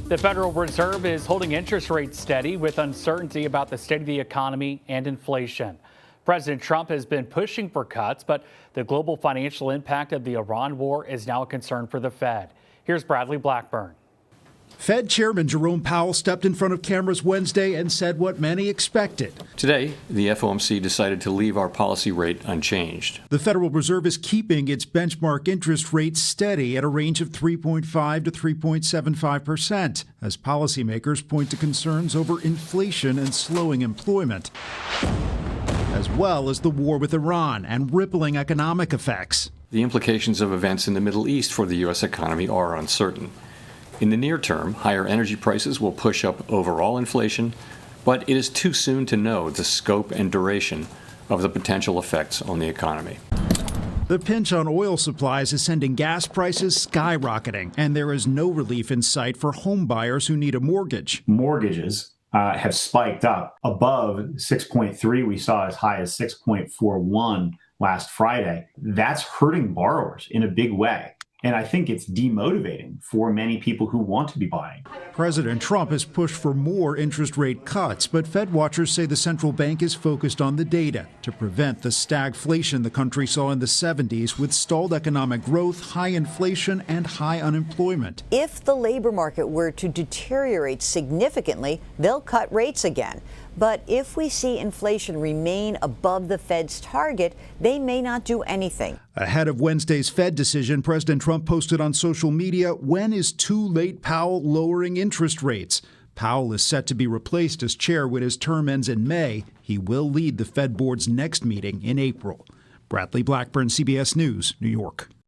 The Federal Reserve is holding interest rates steady with uncertainty about the state of the economy and inflation. President Trump has been pushing for cuts, but the global financial impact of the Iran war is now a concern for the Fed. Here's Bradley Blackburn. Fed Chairman Jerome Powell stepped in front of cameras Wednesday and said what many expected. Today, the FOMC decided to leave our policy rate unchanged. The Federal Reserve is keeping its benchmark interest rate steady at a range of 3.5 to 3.75%, as policymakers point to concerns over inflation and slowing employment, as well as the war with Iran and rippling economic effects. The implications of events in the Middle East for the U.S. economy are uncertain. In the near term, higher energy prices will push up overall inflation, but it is too soon to know the scope and duration of the potential effects on the economy. The pinch on oil supplies is sending gas prices skyrocketing, and there is no relief in sight for home buyers who need a mortgage. Mortgages have spiked up above 6.3. We saw as high as 6.41 last Friday. That's hurting borrowers in a big way. And I think it's demotivating for many people who want to be buying. President Trump has pushed for more interest rate cuts, but Fed watchers say the central bank is focused on the data to prevent the stagflation the country saw in the 70s with stalled economic growth, high inflation, and high unemployment. If the labor market were to deteriorate significantly, they'll cut rates again. But if we see inflation remain above the Fed's target, they may not do anything. Ahead of Wednesday's Fed decision, President Trump posted on social media, "When is too late, Powell lowering interest rates?" Powell is set to be replaced as chair when his term ends in May. He will lead the Fed board's next meeting in April. Bradley Blackburn, CBS News, New York.